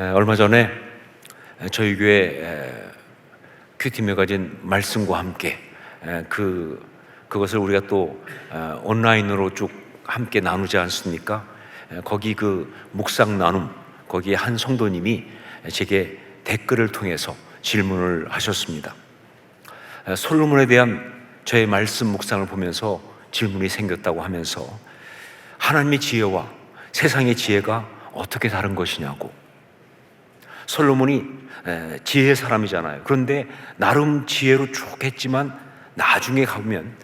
얼마 전에 저희 교회 큐티 매거진 말씀과 함께 그것을 우리가 또 온라인으로 쭉 함께 나누지 않습니까? 거기 그 묵상 나눔, 거기에 한 성도님이 제게 댓글을 통해서 질문을 하셨습니다. 솔로몬에 대한 저의 말씀 묵상을 보면서 질문이 생겼다고 하면서 하나님의 지혜와 세상의 지혜가 어떻게 다른 것이냐고. 솔로몬이 지혜의 사람이잖아요. 그런데 나름 지혜로 쭉 했지만 나중에 가보면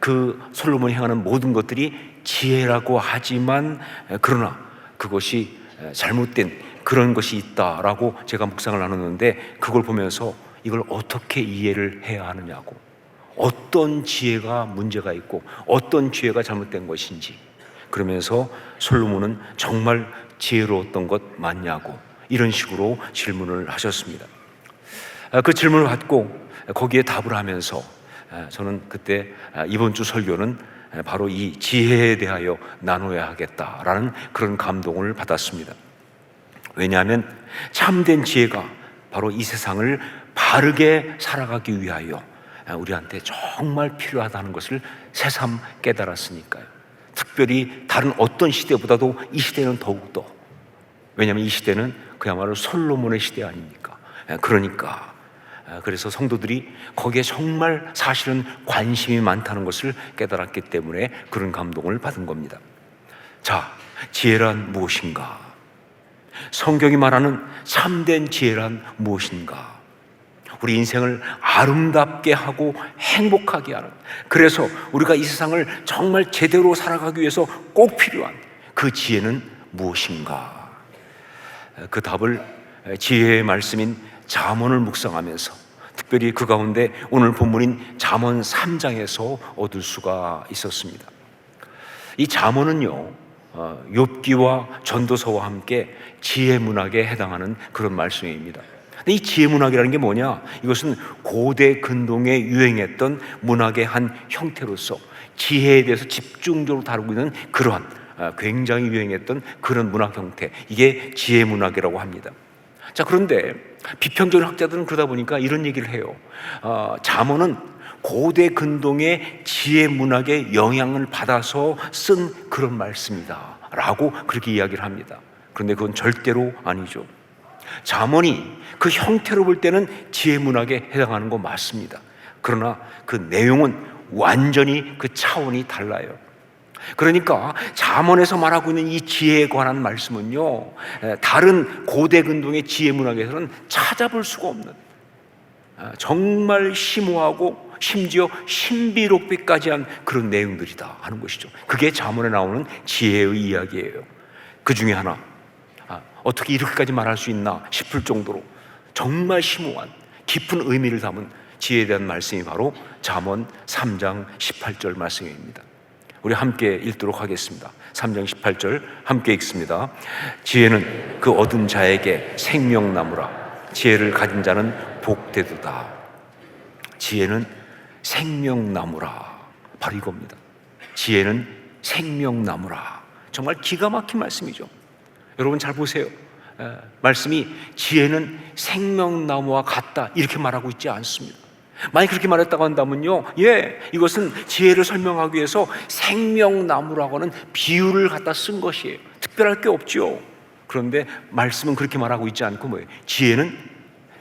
그 솔로몬이 행하는 모든 것들이 지혜라고 하지만 그러나 그것이 잘못된 그런 것이 있다라고 제가 묵상을 나눴는데, 그걸 보면서 이걸 어떻게 이해를 해야 하느냐고, 어떤 지혜가 문제가 있고 어떤 지혜가 잘못된 것인지, 그러면서 솔로몬은 정말 지혜로웠던 것 맞냐고 이런 식으로 질문을 하셨습니다. 그 질문을 받고 거기에 답을 하면서 저는 그때 이번 주 설교는 바로 이 지혜에 대하여 나눠야 하겠다라는 그런 감동을 받았습니다. 왜냐하면 참된 지혜가 바로 이 세상을 바르게 살아가기 위하여 우리한테 정말 필요하다는 것을 새삼 깨달았으니까요. 특별히 다른 어떤 시대보다도 이 시대는 더욱더, 왜냐하면 이 시대는 그야말로 솔로몬의 시대 아닙니까? 그러니까 그래서 성도들이 거기에 정말 사실은 관심이 많다는 것을 깨달았기 때문에 그런 감동을 받은 겁니다. 자, 지혜란 무엇인가? 성경이 말하는 참된 지혜란 무엇인가? 우리 인생을 아름답게 하고 행복하게 하는, 그래서 우리가 이 세상을 정말 제대로 살아가기 위해서 꼭 필요한 그 지혜는 무엇인가? 그 답을 지혜의 말씀인 잠언을 묵상하면서, 특별히 그 가운데 오늘 본문인 잠언 3장에서 얻을 수가 있었습니다. 이 잠언은요, 욥기와 전도서와 함께 지혜 문학에 해당하는 그런 말씀입니다. 이 지혜 문학이라는 게 뭐냐? 이것은 고대 근동에 유행했던 문학의 한 형태로서 지혜에 대해서 집중적으로 다루고 있는 그러한 굉장히 유행했던 그런 문학 형태, 이게 지혜 문학이라고 합니다. 자, 그런데 비평적인 학자들은 그러다 보니까 이런 얘기를 해요. 잠언은 고대 근동의 지혜 문학의 영향을 받아서 쓴 그런 말씀이다 라고 그렇게 이야기를 합니다. 그런데 그건 절대로 아니죠. 잠언이 그 형태로 볼 때는 지혜 문학에 해당하는 거 맞습니다. 그러나 그 내용은 완전히 그 차원이 달라요. 그러니까 잠언에서 말하고 있는 이 지혜에 관한 말씀은요, 다른 고대 근동의 지혜 문학에서는 찾아볼 수가 없는 정말 심오하고 심지어 신비롭기까지 한 그런 내용들이다 하는 것이죠. 그게 잠언에 나오는 지혜의 이야기예요. 그 중에 하나, 어떻게 이렇게까지 말할 수 있나 싶을 정도로 정말 심오한 깊은 의미를 담은 지혜에 대한 말씀이 바로 잠언 3장 18절 말씀입니다. 우리 함께 읽도록 하겠습니다. 3장 18절 함께 읽습니다. 지혜는 그 얻은 자에게 생명나무라. 지혜를 가진 자는 복되도다. 지혜는 생명나무라. 바로 이겁니다. 지혜는 생명나무라. 정말 기가 막힌 말씀이죠. 여러분 잘 보세요. 말씀이 지혜는 생명나무와 같다 이렇게 말하고 있지 않습니다. 만약 그렇게 말했다고 한다면요, 이것은 지혜를 설명하기 위해서 생명나무라고 하는 비유를 갖다 쓴 것이에요. 특별할 게 없죠. 그런데 말씀은 그렇게 말하고 있지 않고 뭐예요? 지혜는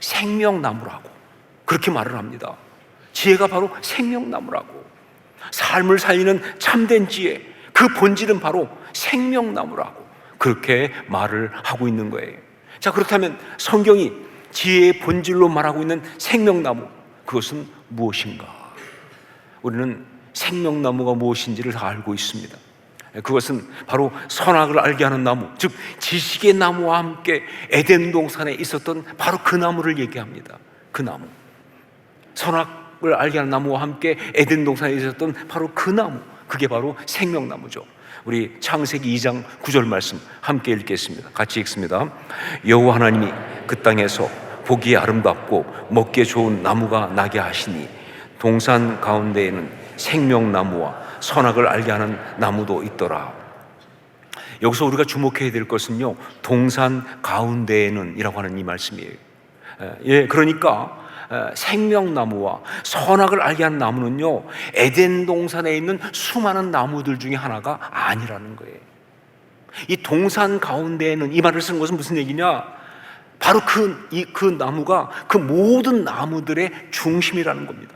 생명나무라고 그렇게 말을 합니다. 지혜가 바로 생명나무라고, 삶을 살리는 참된 지혜, 그 본질은 바로 생명나무라고 그렇게 말을 하고 있는 거예요. 자, 그렇다면 성경이 지혜의 본질로 말하고 있는 생명나무, 그것은 무엇인가? 우리는 생명나무가 무엇인지를 다 알고 있습니다. 그것은 바로 선악을 알게 하는 나무, 즉 지식의 나무와 함께 에덴 동산에 있었던 바로 그 나무를 얘기합니다. 그 나무, 선악을 알게 하는 나무와 함께 에덴 동산에 있었던 바로 그 나무, 그게 바로 생명나무죠. 우리 창세기 2장 9절 말씀 함께 읽겠습니다. 같이 읽습니다. 여호와 하나님이 그 땅에서 보기에 아름답고 먹기에 좋은 나무가 나게 하시니 동산 가운데에는 생명나무와 선악을 알게 하는 나무도 있더라. 여기서 우리가 주목해야 될 것은요, 동산 가운데에는 이라고 하는 이 말씀이에요. 그러니까 생명나무와 선악을 알게 하는 나무는요, 에덴 동산에 있는 수많은 나무들 중에 하나가 아니라는 거예요. 이 동산 가운데에는, 이 말을 쓴 것은 무슨 얘기냐? 바로 그 나무가 그 모든 나무들의 중심이라는 겁니다.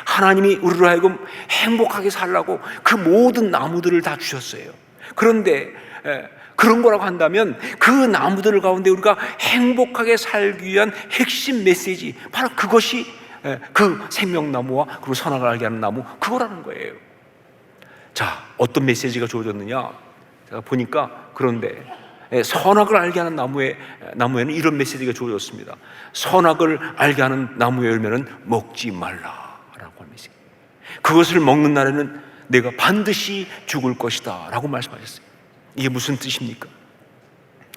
하나님이 우리로 하여금 행복하게 살라고 그 모든 나무들을 다 주셨어요. 그런데 그런 거라고 한다면 그 나무들 가운데 우리가 행복하게 살기 위한 핵심 메시지, 바로 그것이 그 생명나무와 그리고 선악을 알게 하는 나무, 그거라는 거예요. 자, 어떤 메시지가 주어졌느냐? 제가 보니까, 그런데 선악을 알게 하는 나무에는 이런 메시지가 주어졌습니다. 선악을 알게 하는 나무의 열매는 먹지 말라라고 하는 메시지. 그것을 먹는 날에는 내가 반드시 죽을 것이다 라고 말씀하셨어요. 이게 무슨 뜻입니까?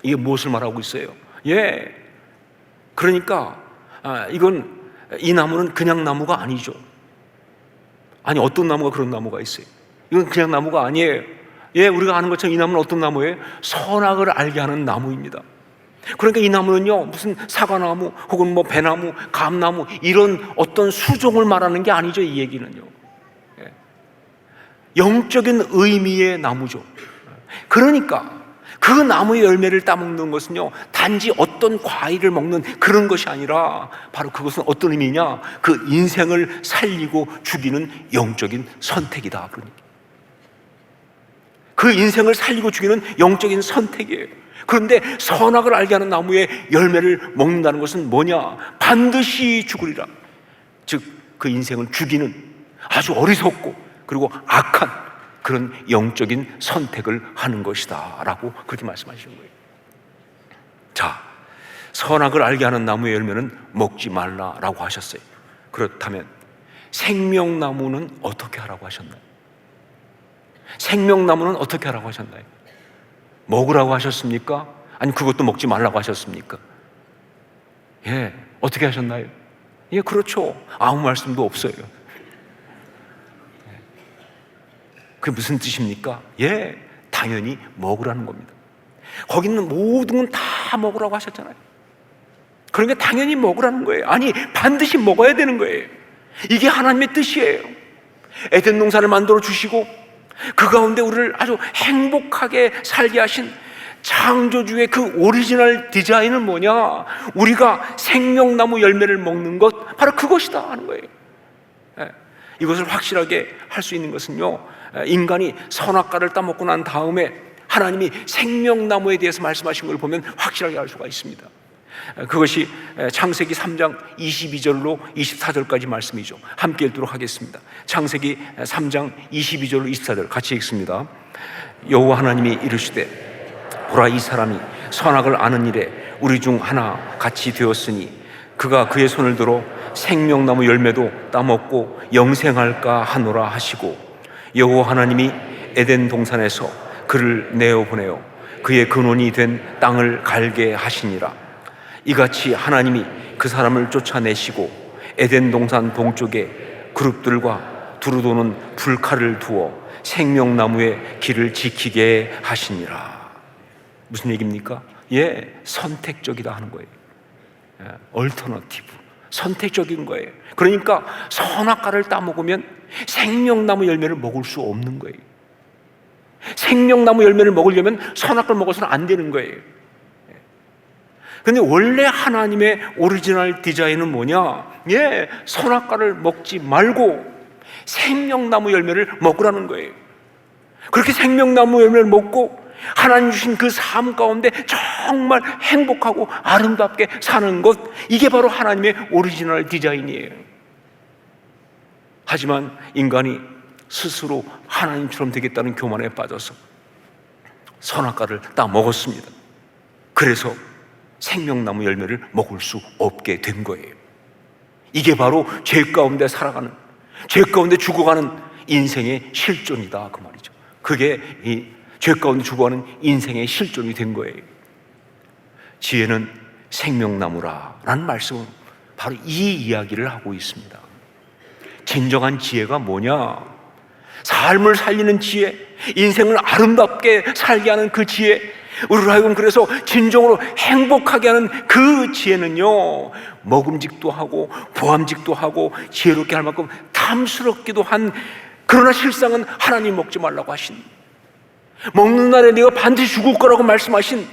이게 무엇을 말하고 있어요? 그러니까 이 나무는 그냥 나무가 아니죠. 아니, 어떤 나무가 그런 나무가 있어요? 이건 그냥 나무가 아니에요. 우리가 아는 것처럼 이 나무는 어떤 나무예요? 선악을 알게 하는 나무입니다. 그러니까 이 나무는요, 무슨 사과나무 혹은 뭐 배나무, 감나무, 이런 어떤 수종을 말하는 게 아니죠. 이 얘기는요, 영적인 의미의 나무죠. 그러니까 그 나무의 열매를 따먹는 것은요, 단지 어떤 과일을 먹는 그런 것이 아니라, 바로 그것은 어떤 의미냐? 그 인생을 살리고 죽이는 영적인 선택이다. 그러니까 그 인생을 살리고 죽이는 영적인 선택이에요. 그런데 선악을 알게 하는 나무의 열매를 먹는다는 것은 뭐냐? 반드시 죽으리라. 즉, 그 인생을 죽이는 아주 어리석고 그리고 악한 그런 영적인 선택을 하는 것이다 라고 그렇게 말씀하시는 거예요. 자, 선악을 알게 하는 나무의 열매는 먹지 말라라고 하셨어요. 그렇다면 생명나무는 어떻게 하라고 하셨나요? 생명나무는 어떻게 하라고 하셨나요? 먹으라고 하셨습니까? 아니, 그것도 먹지 말라고 하셨습니까? 어떻게 하셨나요? 그렇죠. 아무 말씀도 없어요. 그게 무슨 뜻입니까? 당연히 먹으라는 겁니다. 거기 있는 모든 건 다 먹으라고 하셨잖아요. 그러니까 당연히 먹으라는 거예요. 아니, 반드시 먹어야 되는 거예요. 이게 하나님의 뜻이에요. 에덴 동산을 만들어 주시고 그 가운데 우리를 아주 행복하게 살게 하신 창조주의 그 오리지널 디자인은 뭐냐? 우리가 생명나무 열매를 먹는 것, 바로 그것이다 하는 거예요. 이것을 확실하게 할 수 있는 것은요, 인간이 선악과를 따먹고 난 다음에 하나님이 생명나무에 대해서 말씀하신 걸 보면 확실하게 알 수가 있습니다. 그것이 창세기 3장 22절로 24절까지 말씀이죠. 함께 읽도록 하겠습니다. 창세기 3장 22절로 24절 같이 읽습니다. 여호와 하나님이 이르시되 보라, 이 사람이 선악을 아는 일에 우리 중 하나 같이 되었으니 그가 그의 손을 들어 생명나무 열매도 따먹고 영생할까 하노라 하시고, 여호와 하나님이 에덴 동산에서 그를 내어보내어 그의 근원이 된 땅을 갈게 하시니라. 이같이 하나님이 그 사람을 쫓아내시고 에덴 동산 동쪽에 그룹들과 두루도는 불칼을 두어 생명나무의 길을 지키게 하시니라. 무슨 얘기입니까? 선택적이다 하는 거예요. 얼터너티브, 선택적인 거예요. 그러니까 선악과를 따먹으면 생명나무 열매를 먹을 수 없는 거예요. 생명나무 열매를 먹으려면 선악과를 먹어서는 안 되는 거예요. 근데 원래 하나님의 오리지널 디자인은 뭐냐? 선악과를 먹지 말고 생명나무 열매를 먹으라는 거예요. 그렇게 생명나무 열매를 먹고 하나님 주신 그 삶 가운데 정말 행복하고 아름답게 사는 것, 이게 바로 하나님의 오리지널 디자인이에요. 하지만 인간이 스스로 하나님처럼 되겠다는 교만에 빠져서 선악과를 따 먹었습니다. 그래서 생명나무 열매를 먹을 수 없게 된 거예요. 이게 바로 죄 가운데 살아가는, 죄 가운데 죽어가는 인생의 실존이다 그 말이죠. 그게 이 죄 가운데 죽어가는 인생의 실존이 된 거예요. 지혜는 생명나무라라는 말씀은 바로 이 이야기를 하고 있습니다. 진정한 지혜가 뭐냐? 삶을 살리는 지혜, 인생을 아름답게 살게 하는 그 지혜, 우리로 하여금 그래서 진정으로 행복하게 하는 그 지혜는요, 먹음직도 하고 보암직도 하고 지혜롭게 할 만큼 탐스럽기도 한, 그러나 실상은 하나님 먹지 말라고 하신, 먹는 날에 네가 반드시 죽을 거라고 말씀하신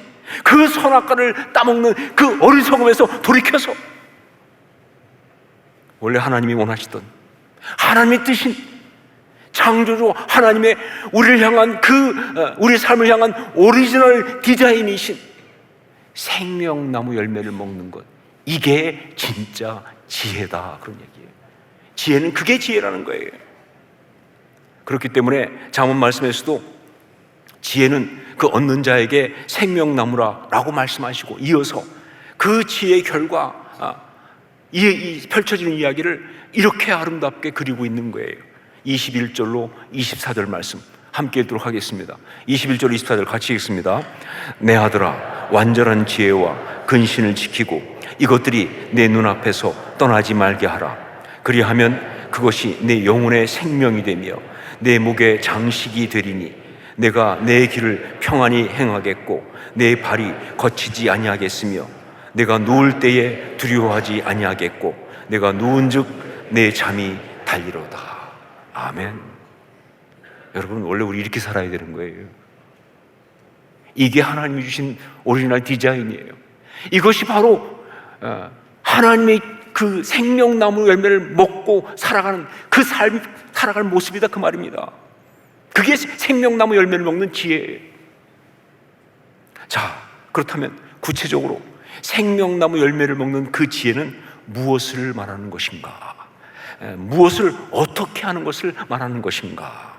그 선악과를 따먹는 그 어리석음에서 돌이켜서 원래 하나님이 원하시던, 하나님의 뜻인 창조주 하나님의 우리를 향한 우리 삶을 향한 오리지널 디자인이신 생명나무 열매를 먹는 것, 이게 진짜 지혜다, 그런 얘기예요. 지혜는 그게 지혜라는 거예요. 그렇기 때문에 잠언 말씀에서도 지혜는 그 얻는 자에게 생명나무라라고 말씀하시고, 이어서 그 지혜의 결과, 이 펼쳐지는 이야기를 이렇게 아름답게 그리고 있는 거예요. 21절로 24절 말씀 함께 읽도록 하겠습니다. 21절 24절 같이 읽습니다. 내 아들아, 완전한 지혜와 근신을 지키고 이것들이 내 눈앞에서 떠나지 말게 하라. 그리하면 그것이 내 영혼의 생명이 되며 내 목의 장식이 되리니 내가 내 길을 평안히 행하겠고 내 발이 거치지 아니하겠으며 내가 누울 때에 두려워하지 아니하겠고 내가 누운즉 내 잠이 달리로다. 아멘. 여러분, 원래 우리 이렇게 살아야 되는 거예요. 이게 하나님이 주신 오리지널 디자인이에요. 이것이 바로 하나님의 그 생명나무 열매를 먹고 살아가는 그 삶이 살아갈 모습이다, 그 말입니다. 그게 생명나무 열매를 먹는 지혜예요. 자, 그렇다면 구체적으로 생명나무 열매를 먹는 그 지혜는 무엇을 말하는 것인가? 무엇을 어떻게 하는 것을 말하는 것인가?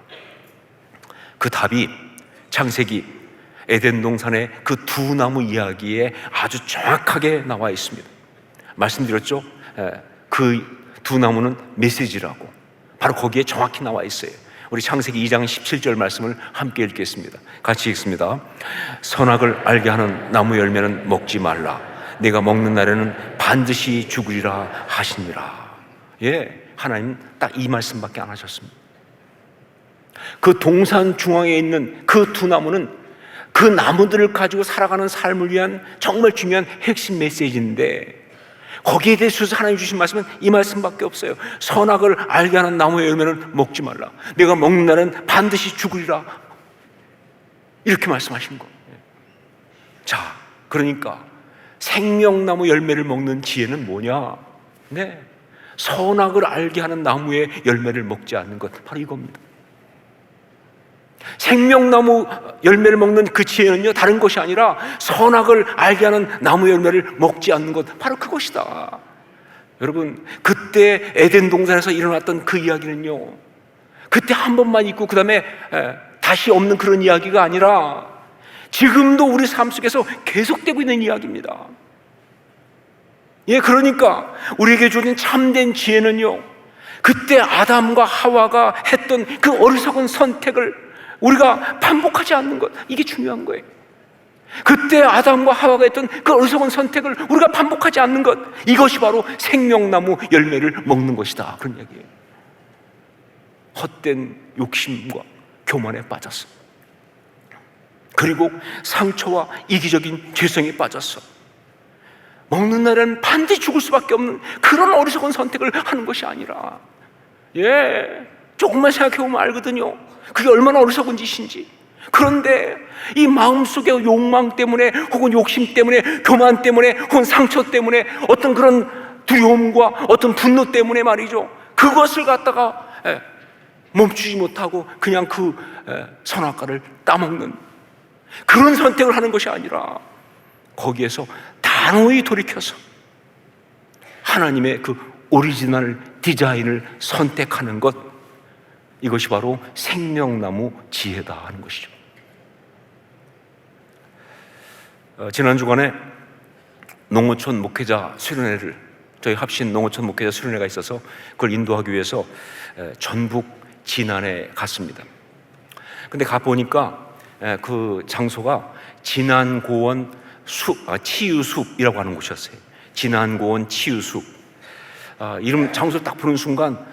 그 답이 창세기 에덴 동산의 그 두 나무 이야기에 아주 정확하게 나와 있습니다. 말씀드렸죠? 그 두 나무는 메시지라고, 바로 거기에 정확히 나와 있어요. 우리 창세기 2장 17절 말씀을 함께 읽겠습니다. 같이 읽습니다. 선악을 알게 하는 나무 열매는 먹지 말라. 내가 먹는 날에는 반드시 죽으리라 하시니라. 예, 하나님 딱 이 말씀밖에 안 하셨습니다. 그 동산 중앙에 있는 그 두 나무는 그 나무들을 가지고 살아가는 삶을 위한 정말 중요한 핵심 메시지인데, 거기에 대해서 하나님 주신 말씀은 이 말씀밖에 없어요. 선악을 알게 하는 나무의 열매는 먹지 말라. 내가 먹는 날은 반드시 죽으리라. 이렇게 말씀하신 거예요. 자, 그러니까 생명나무 열매를 먹는 지혜는 뭐냐? 네, 선악을 알게 하는 나무의 열매를 먹지 않는 것, 바로 이겁니다. 생명나무 열매를 먹는 그 지혜는요, 다른 것이 아니라 선악을 알게 하는 나무 열매를 먹지 않는 것, 바로 그것이다. 여러분, 그때 에덴 동산에서 일어났던 그 이야기는요, 그때 한 번만 있고 그 다음에 다시 없는 그런 이야기가 아니라 지금도 우리 삶 속에서 계속되고 있는 이야기입니다. 예, 그러니까 우리에게 주어진 참된 지혜는요, 그때 아담과 하와가 했던 그 어리석은 선택을 우리가 반복하지 않는 것, 이게 중요한 거예요. 그때 아담과 하와가 했던 그 어리석은 선택을 우리가 반복하지 않는 것, 이것이 바로 생명나무 열매를 먹는 것이다, 그런 얘기예요. 헛된 욕심과 교만에 빠졌어. 그리고 상처와 이기적인 죄성에 빠졌어. 먹는 날에는 반드시 죽을 수밖에 없는 그런 어리석은 선택을 하는 것이 아니라, 조금만 생각해보면 알거든요, 그게 얼마나 어리석은 짓인지. 그런데 이 마음속의 욕망 때문에, 혹은 욕심 때문에, 교만 때문에, 혹은 상처 때문에, 어떤 그런 두려움과 어떤 분노 때문에 말이죠, 그것을 갖다가 멈추지 못하고 그냥 그 선악과를 따먹는 그런 선택을 하는 것이 아니라, 거기에서 단호히 돌이켜서 하나님의 그 오리지널 디자인을 선택하는 것, 이것이 바로 생명나무 지혜다 하는 것이죠. 지난 주간에 농어촌 목회자 수련회를, 저희 합신 농어촌 목회자 수련회가 있어서 그걸 인도하기 위해서 전북 진안에 갔습니다. 근데 가보니까 그 장소가 진안고원 치유숲이라고 하는 곳이었어요. 진안고원 치유숲. 이름 장소 딱 보는 순간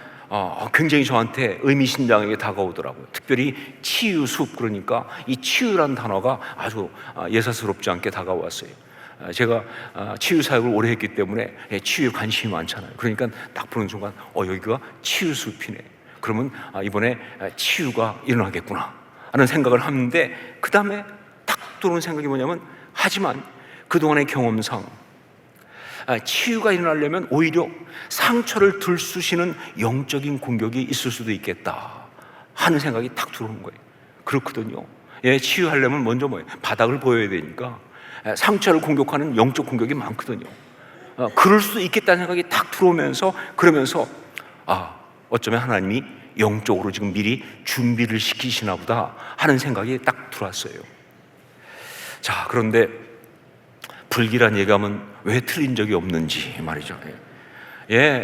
굉장히 저한테 의미심장하게 다가오더라고요. 특별히 치유숲, 그러니까 이 치유란 단어가 아주 예사스럽지 않게 다가왔어요. 제가 치유 사역을 오래 했기 때문에 치유에 관심이 많잖아요. 그러니까 딱 보는 순간 여기가 치유숲이네. 그러면 이번에 치유가 일어나겠구나 하는 생각을 하는데, 그 다음에 딱 들어온 생각이 뭐냐면, 하지만 그동안의 경험상 치유가 일어나려면 오히려 상처를 들쑤시는 영적인 공격이 있을 수도 있겠다 하는 생각이 딱 들어오는 거예요. 그렇거든요. 치유하려면 먼저 바닥을 보여야 되니까 상처를 공격하는 영적 공격이 많거든요. 그럴 수도 있겠다는 생각이 딱 들어오면서, 그러면서 어쩌면 하나님이 영적으로 지금 미리 준비를 시키시나 보다 하는 생각이 딱 들어왔어요. 자, 그런데 불길한 예감은 왜 틀린 적이 없는지 말이죠.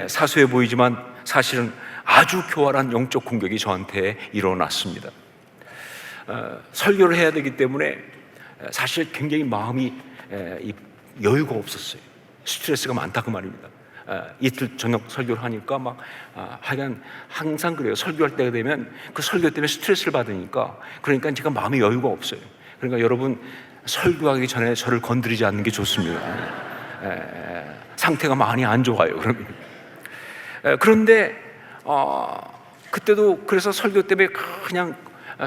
사소해 보이지만 사실은 아주 교활한 영적 공격이 저한테 일어났습니다. 설교를 해야 되기 때문에 사실 굉장히 마음이 여유가 없었어요. 스트레스가 많다 그 말입니다. 이틀 저녁 설교를 하니까 하여간 항상 그래요. 설교할 때가 되면 그 설교 때문에 스트레스를 받으니까, 그러니까 제가 마음이 여유가 없어요. 그러니까 여러분, 설교하기 전에 저를 건드리지 않는 게 좋습니다. 상태가 많이 안 좋아요. 그런데 그때도 그래서 설교 때문에 그냥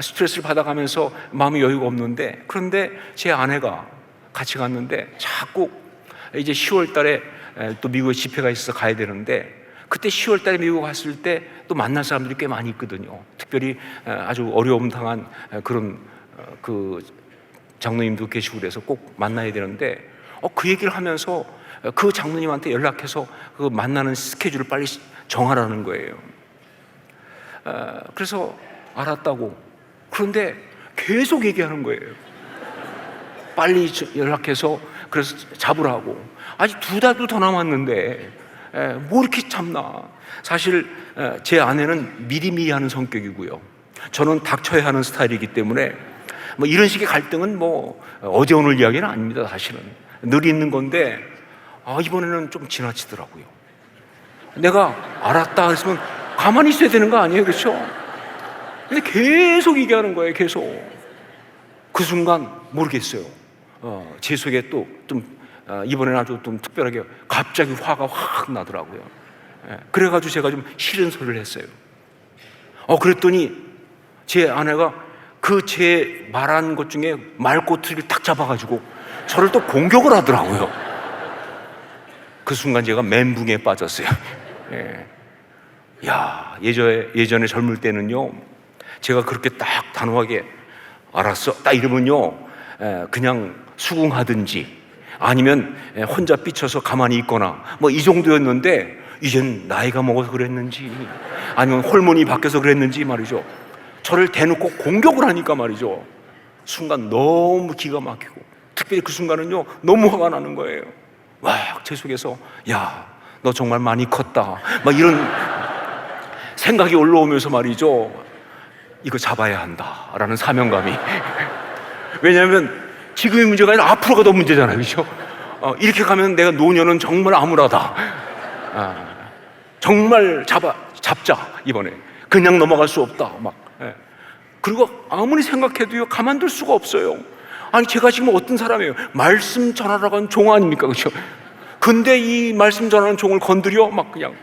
스트레스를 받아가면서 마음이 여유가 없는데, 그런데 제 아내가 같이 갔는데 자꾸 이제 10월 달에 또 미국에 집회가 있어서 가야 되는데, 그때 10월 달에 미국 갔을 때 또 만날 사람들이 꽤 많이 있거든요. 특별히 아주 어려움 당한 그런 그 장로님도 계시고 그래서 꼭 만나야 되는데, 그 얘기를 하면서 그 장로님한테 연락해서 그 만나는 스케줄을 빨리 정하라는 거예요. 그래서 알았다고. 그런데 계속 얘기하는 거예요. 빨리 연락해서 그래서 잡으라고. 아직 2달도 더 남았는데 뭐 이렇게 참나. 사실 제 아내는 미리미리하는 성격이고요, 저는 닥쳐야 하는 스타일이기 때문에 이런 식의 갈등은 어제 오늘 이야기는 아닙니다. 사실은 늘 있는 건데 이번에는 좀 지나치더라고요. 내가 알았다 했으면 가만히 있어야 되는 거 아니에요, 그렇죠? 근데 계속 얘기하는 거예요. 계속. 그 순간 모르겠어요. 제 속에 또 좀 이번에는 아주 좀 특별하게 갑자기 화가 확 나더라고요. 그래가지고 제가 좀 싫은 소리를 했어요. 그랬더니 제 아내가 그 제 말한 것 중에 말꼬투리를 딱 잡아가지고 저를 또 공격을 하더라고요. 그 순간 제가 멘붕에 빠졌어요. 예전에 젊을 때는요, 제가 그렇게 딱 단호하게 알았어 딱 이러면요, 그냥 수긍하든지 아니면 혼자 삐쳐서 가만히 있거나 이 정도였는데, 이젠 나이가 먹어서 그랬는지 아니면 호르몬이 바뀌어서 그랬는지 말이죠, 저를 대놓고 공격을 하니까 말이죠, 순간 너무 기가 막히고, 특별히 그 순간은요 너무 화가 나는 거예요. 제 속에서 너 정말 많이 컸다 이런 생각이 올라오면서 말이죠, 이거 잡아야 한다라는 사명감이. 왜냐하면 지금의 문제가 아니라 앞으로가 더 문제잖아요, 그렇죠? 이렇게 가면 내가 노년은 정말 암울하다. 정말 잡자 이번에. 그냥 넘어갈 수 없다. 그리고 아무리 생각해도요 가만둘 수가 없어요. 아니, 제가 지금 어떤 사람이에요? 말씀 전하러 간 종 아닙니까, 그렇죠? 근데 이 말씀 전하는 종을 건드려 그냥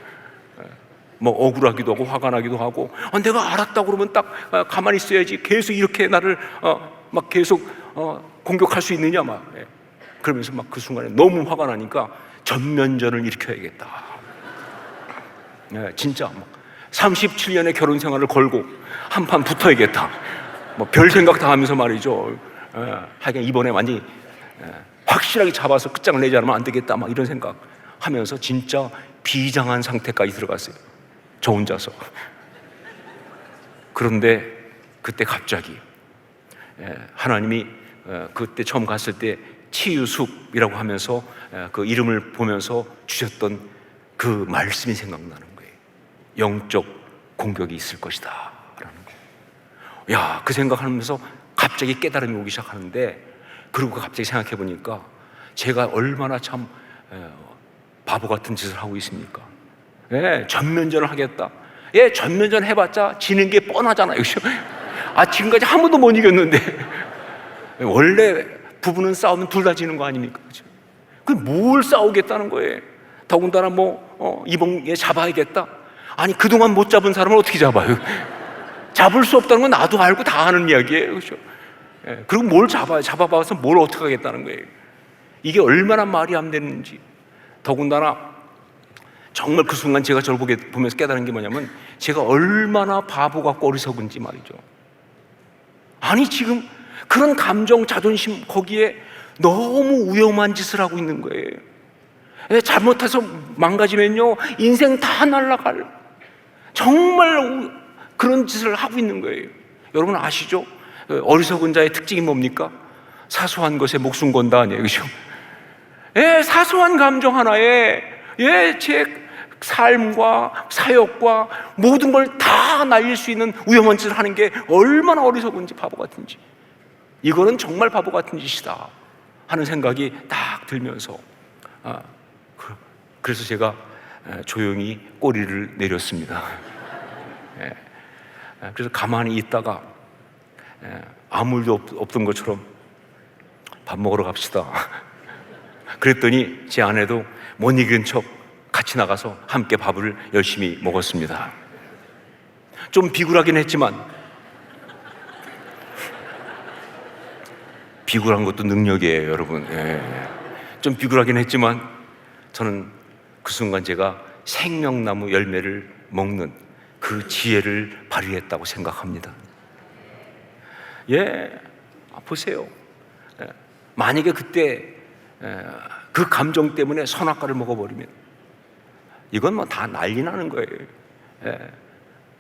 억울하기도 하고 화가 나기도 하고, 내가 알았다고 그러면 딱 가만히 있어야지 계속 이렇게 나를 계속 공격할 수 있느냐 그러면서 그 순간에 너무 화가 나니까 전면전을 일으켜야겠다. 진짜 37년의 결혼 생활을 걸고 한판 붙어야겠다. 별 생각 다 하면서 말이죠. 하여간 이번에 완전히 확실하게 잡아서 끝장을 내지 않으면 안 되겠다. 이런 생각 하면서 진짜 비장한 상태까지 들어갔어요, 저 혼자서. 그런데 그때 갑자기 하나님이 그때 처음 갔을 때 치유숲이라고 하면서 그 이름을 보면서 주셨던 그 말씀이 생각나는 거예요. 영적 공격이 있을 것이다 라는 거예요. 그 생각하면서 갑자기 깨달음이 오기 시작하는데, 그리고 갑자기 생각해 보니까 제가 얼마나 참 바보 같은 짓을 하고 있습니까? 전면전을 하겠다. 예, 전면전 해봤자 지는 게 뻔하잖아요. 그죠? 아, 지금까지 한 번도 못 이겼는데. 원래 부부는 싸우면 둘 다 지는 거 아닙니까? 그죠? 뭘 싸우겠다는 거예요? 더군다나 이번에 잡아야겠다. 아니, 그동안 못 잡은 사람을 어떻게 잡아요? 잡을 수 없다는 건 나도 알고 다 하는 이야기예요. 그죠? 예, 그리고 뭘 잡아봐서 뭘 어떻게 하겠다는 거예요? 이게 얼마나 말이 안 되는지. 더군다나 정말 그 순간 제가 저를 보면서 깨달은 게 뭐냐면, 제가 얼마나 바보 같고 어리석은지 말이죠. 아니, 지금 그런 감정, 자존심, 거기에 너무 위험한 짓을 하고 있는 거예요. 잘못해서 망가지면요, 인생 다 날아갈, 정말 그런 짓을 하고 있는 거예요. 여러분 아시죠? 어리석은 자의 특징이 뭡니까? 사소한 것에 목숨 건다 아니에요, 그죠? 예, 사소한 감정 하나에, 예, 제 삶과 사역과 모든 걸 다 날릴 수 있는 위험한 짓을 하는 게 얼마나 어리석은지, 바보 같은지. 이거는 정말 바보 같은 짓이다 하는 생각이 딱 들면서, 그래서 제가 조용히 꼬리를 내렸습니다. 그래서 가만히 있다가 아무 일도 없던 것처럼 밥 먹으러 갑시다. 그랬더니 제 아내도 못 이긴 척 같이 나가서 함께 밥을 열심히 먹었습니다. 좀 비굴하긴 했지만, 비굴한 것도 능력이에요, 여러분. 좀 비굴하긴 했지만 저는 그 순간 제가 생명나무 열매를 먹는 그 지혜를 발휘했다고 생각합니다. 예, 보세요. 만약에 그때 그 감정 때문에 선악과를 먹어버리면 이건 뭐 다 난리 나는 거예요.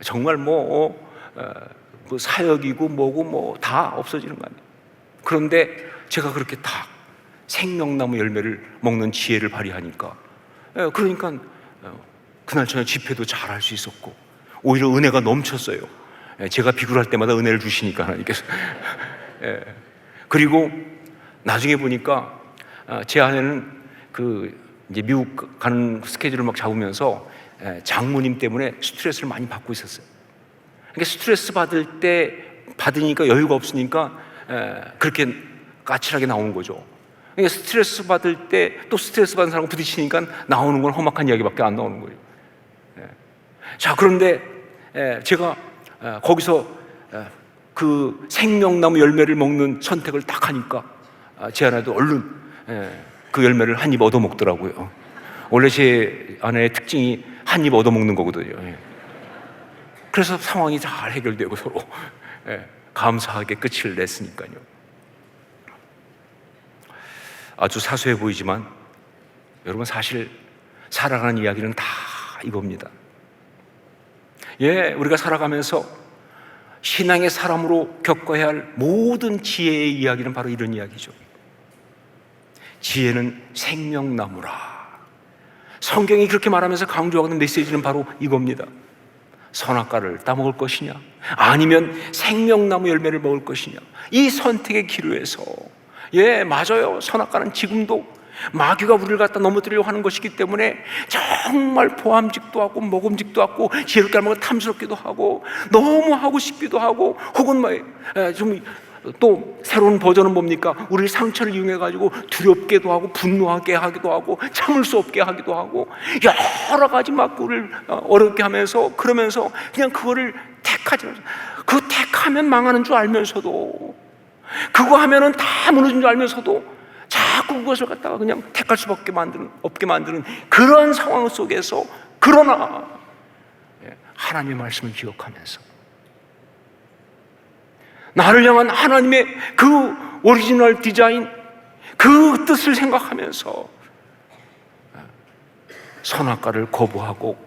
정말 뭐 사역이고 뭐고 뭐 다 없어지는 거 아니에요. 그런데 제가 그렇게 다 생명나무 열매를 먹는 지혜를 발휘하니까, 그러니까 그날 저녁 집회도 잘 할 수 있었고, 오히려 은혜가 넘쳤어요. 제가 비굴할 때마다 은혜를 주시니까, 하나님께서. 그리고 나중에 보니까 제 아내는 이제 미국 가는 스케줄을 막 잡으면서 장모님 때문에 스트레스를 많이 받고 있었어요. 그러니까 스트레스 받으니까 여유가 없으니까 그렇게 까칠하게 나오는 거죠. 그러니까 스트레스 받을 때 또 스트레스 받은 사람과 부딪히니까 나오는 건 험악한 이야기밖에 안 나오는 거예요. 자, 그런데 제가 거기서 그 생명나무 열매를 먹는 선택을 딱 하니까 제 아내도 얼른 그 열매를 한 입 얻어먹더라고요. 원래 제 아내의 특징이 한 입 얻어먹는 거거든요. 그래서 상황이 잘 해결되고 서로 감사하게 끝을 냈으니까요. 아주 사소해 보이지만 여러분, 사실 살아가는 이야기는 다 이겁니다. 예, 우리가 살아가면서 신앙의 사람으로 겪어야 할 모든 지혜의 이야기는 바로 이런 이야기죠. 지혜는 생명나무라. 성경이 그렇게 말하면서 강조하는 메시지는 바로 이겁니다. 선악과를 따먹을 것이냐, 아니면 생명나무 열매를 먹을 것이냐, 이 선택의 기로에서, 예, 맞아요. 선악과는 지금도 마귀가 우리를 갖다 넘어뜨리려고 하는 것이기 때문에 정말 보암직도 하고 먹음직도 하고 지혜롭게 하면 탐스럽기도 하고 너무 하고 싶기도 하고, 혹은 좀 또 새로운 버전은 뭡니까? 우리 상처를 이용해 가지고 두렵게도 하고 분노하게 하기도 하고 참을 수 없게 하기도 하고 여러 가지 막 우리를 어렵게 하면서, 그러면서 그냥 그거를 택하지 않아요. 그 택하면 망하는 줄 알면서도, 그거 하면은 다 무너진 줄 알면서도 자꾸 그것을 갖다가 그냥 택할 수밖에 없게 만드는 그런 상황 속에서, 그러나 하나님의 말씀을 기억하면서 나를 향한 하나님의 그 오리지널 디자인, 그 뜻을 생각하면서 선악과를 거부하고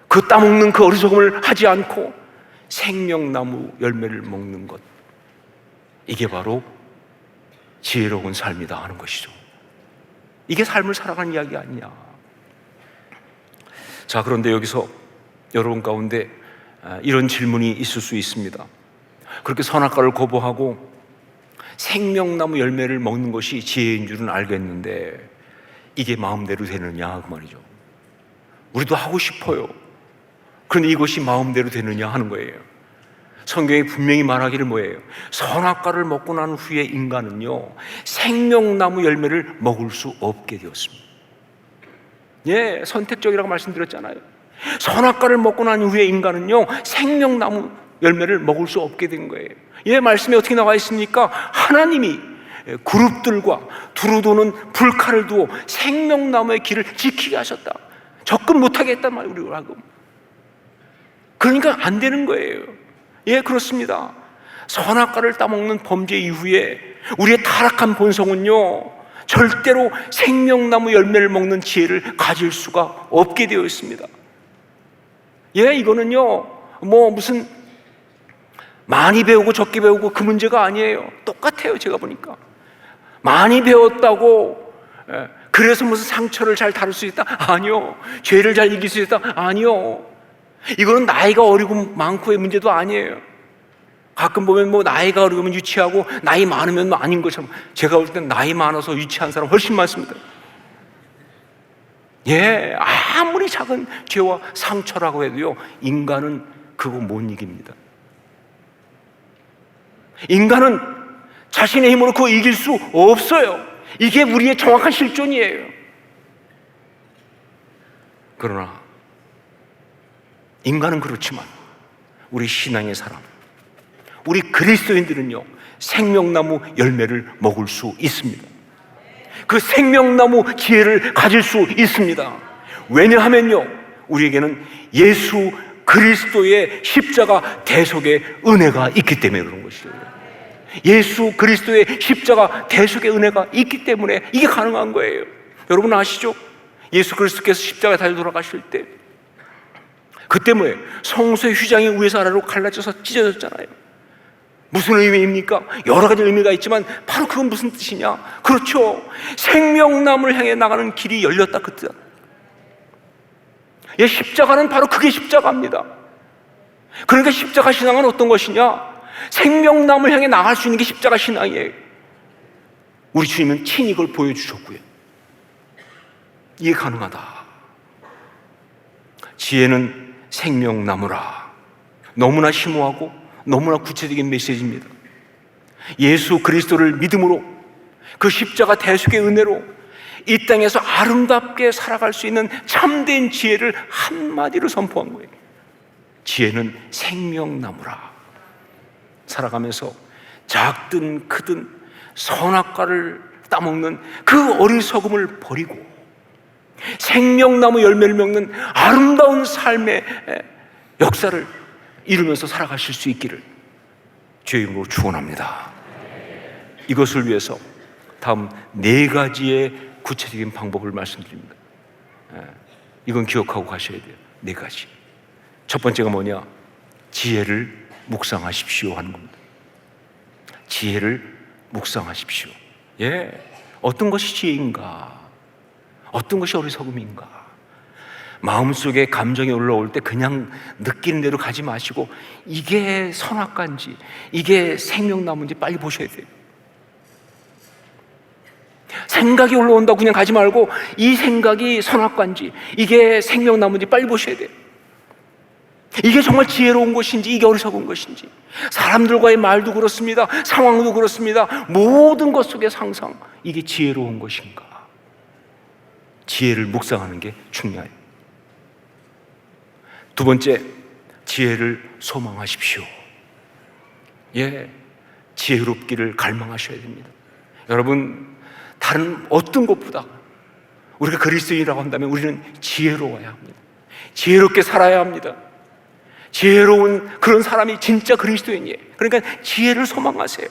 그 따먹는 그 어리석음을 하지 않고 생명나무 열매를 먹는 것, 이게 바로 지혜로운 삶이다 하는 것이죠. 이게 삶을 살아가는 이야기 아니냐. 자, 그런데 여기서 여러분 가운데 이런 질문이 있을 수 있습니다. 그렇게 선악과를 거부하고 생명나무 열매를 먹는 것이 지혜인 줄은 알겠는데 이게 마음대로 되느냐, 그 말이죠. 우리도 하고 싶어요. 그런데 이것이 마음대로 되느냐 하는 거예요. 성경이 분명히 말하기를 뭐예요? 선악과를 먹고 난 후에 인간은요, 생명나무 열매를 먹을 수 없게 되었습니다. 예, 선택적이라고 말씀드렸잖아요. 선악과를 먹고 난 후에 인간은요, 생명나무 열매를 먹을 수 없게 된 거예요. 예, 말씀에 어떻게 나와 있습니까? 하나님이 그룹들과 두루 도는 불칼을 두어 생명나무의 길을 지키게 하셨다. 접근 못하게 했단 말이에요, 우리로 하고. 그러니까 안 되는 거예요. 예, 그렇습니다. 선악과를 따먹는 범죄 이후에 우리의 타락한 본성은요, 절대로 생명나무 열매를 먹는 지혜를 가질 수가 없게 되어 있습니다. 예, 이거는요, 무슨 많이 배우고 적게 배우고 그 문제가 아니에요. 똑같아요, 제가 보니까. 많이 배웠다고 그래서 무슨 상처를 잘 다룰 수 있다? 아니요. 죄를 잘 이길 수 있다? 아니요. 이거는 나이가 어리고 많고의 문제도 아니에요. 가끔 보면 나이가 어리면 유치하고 나이 많으면 아닌 것처럼, 제가 볼 땐 나이 많아서 유치한 사람 훨씬 많습니다. 예, 아무리 작은 죄와 상처라고 해도요, 인간은 그거 못 이깁니다. 인간은 자신의 힘으로 그거 이길 수 없어요. 이게 우리의 정확한 실존이에요. 그러나 인간은 그렇지만 우리 신앙의 사람, 우리 그리스도인들은요, 생명나무 열매를 먹을 수 있습니다. 그 생명나무 지혜를 가질 수 있습니다. 왜냐하면요, 우리에게는 예수 그리스도의 십자가 대속의 은혜가 있기 때문에 그런 것이에요. 예수 그리스도의 십자가 대속의 은혜가 있기 때문에 이게 가능한 거예요. 여러분 아시죠? 예수 그리스도께서 십자가에 달려 돌아가실 때 그때 뭐예요? 성소의 휘장이 위에서 아래로 갈라져서 찢어졌잖아요. 무슨 의미입니까? 여러 가지 의미가 있지만 바로 그건 무슨 뜻이냐? 그렇죠, 생명나무를 향해 나가는 길이 열렸다, 그 뜻. 예, 십자가는 바로 그게 십자가입니다. 그러니까 십자가 신앙은 어떤 것이냐? 생명나무를 향해 나갈 수 있는 게 십자가 신앙이에요. 우리 주님은 친히 이걸 보여주셨고요. 이게 가능하다. 지혜는 생명나무라. 너무나 심오하고 너무나 구체적인 메시지입니다. 예수 그리스도를 믿음으로, 그 십자가 대속의 은혜로 이 땅에서 아름답게 살아갈 수 있는 참된 지혜를 한마디로 선포한 거예요. 지혜는 생명나무라. 살아가면서 작든 크든 선악과를 따먹는 그 어리석음을 버리고 생명나무 열매를 먹는 아름다운 삶의 역사를 이루면서 살아가실 수 있기를 주의 이름으로 축원합니다. 이것을 위해서 다음 4가지의 구체적인 방법을 말씀드립니다. 이건 기억하고 가셔야 돼요. 4가지. 첫 번째가 뭐냐? 지혜를 묵상하십시오 하는 겁니다. 지혜를 묵상하십시오. 예, 어떤 것이 지혜인가? 어떤 것이 어리석음인가? 마음속에 감정이 올라올 때 그냥 느끼는 대로 가지 마시고 이게 선악과인지 이게 생명나무인지 빨리 보셔야 돼요. 생각이 올라온다고 그냥 가지 말고 이 생각이 선악과인지 이게 생명나무인지 빨리 보셔야 돼요. 이게 정말 지혜로운 것인지 이게 어리석은 것인지. 사람들과의 말도 그렇습니다. 상황도 그렇습니다. 모든 것 속에 항상 이게 지혜로운 것인가? 지혜를 묵상하는 게 중요해요. 두 번째, 지혜를 소망하십시오. 예, 지혜롭기를 갈망하셔야 됩니다. 여러분, 다른 어떤 것보다 우리가 그리스도인이라고 한다면 우리는 지혜로워야 합니다. 지혜롭게 살아야 합니다. 지혜로운 그런 사람이 진짜 그리스도인이에요. 그러니까 지혜를 소망하세요.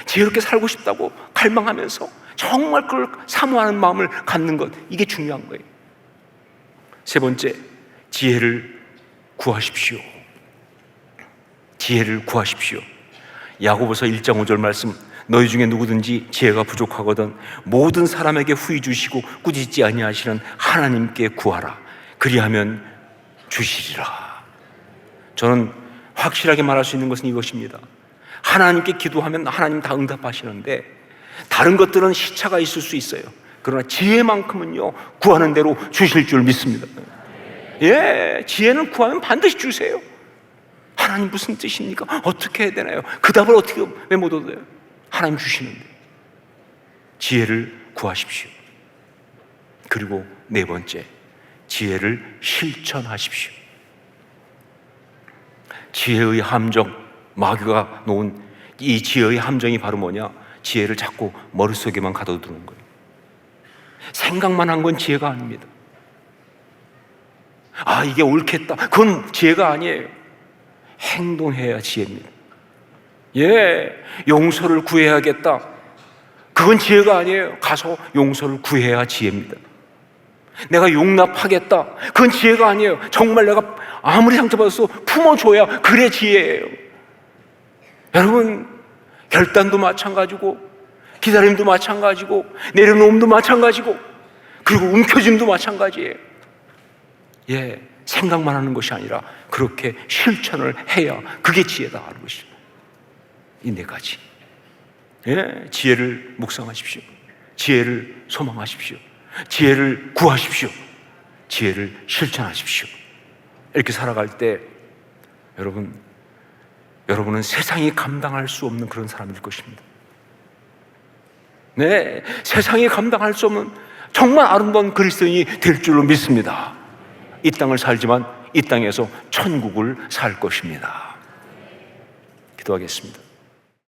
지혜롭게 살고 싶다고 갈망하면서 정말 그걸 사모하는 마음을 갖는 것, 이게 중요한 거예요. 세 번째, 지혜를 구하십시오. 지혜를 구하십시오. 야고보서 1장 5절 말씀, 너희 중에 누구든지 지혜가 부족하거든 모든 사람에게 후히 주시고 꾸짖지 아니하시는 하나님께 구하라. 그리하면 주시리라. 저는 확실하게 말할 수 있는 것은 이것입니다. 하나님께 기도하면 하나님 다 응답하시는데 다른 것들은 시차가 있을 수 있어요. 그러나 지혜만큼은요, 구하는 대로 주실 줄 믿습니다. 예, 지혜는 구하면 반드시 주세요. 하나님 무슨 뜻입니까? 어떻게 해야 되나요? 그 답을 어떻게 왜 못 얻어요? 하나님 주시는데. 지혜를 구하십시오. 그리고 네 번째, 지혜를 실천하십시오. 지혜의 함정, 마귀가 놓은 이 지혜의 함정이 바로 뭐냐? 지혜를 자꾸 머릿속에만 가둬두는 거예요. 생각만 한 건 지혜가 아닙니다. 아, 이게 옳겠다, 그건 지혜가 아니에요. 행동해야 지혜입니다. 예, 용서를 구해야겠다, 그건 지혜가 아니에요. 가서 용서를 구해야 지혜입니다. 내가 용납하겠다, 그건 지혜가 아니에요. 정말 내가 아무리 상처받았어 품어줘야 그래 지혜예요. 여러분, 결단도 마찬가지고, 기다림도 마찬가지고, 내려놓음도 마찬가지고, 그리고 움켜짐도 마찬가지예요. 예, 생각만 하는 것이 아니라 그렇게 실천을 해야 그게 지혜다 하는 것이죠. 이 네 가지. 예, 지혜를 묵상하십시오. 지혜를 소망하십시오. 지혜를 구하십시오. 지혜를 실천하십시오. 이렇게 살아갈 때 여러분은 세상이 감당할 수 없는 그런 사람일 것입니다. 네, 세상이 감당할 수 없는 정말 아름다운 그리스도인이 될 줄로 믿습니다. 이 땅을 살지만 이 땅에서 천국을 살 것입니다. 기도하겠습니다.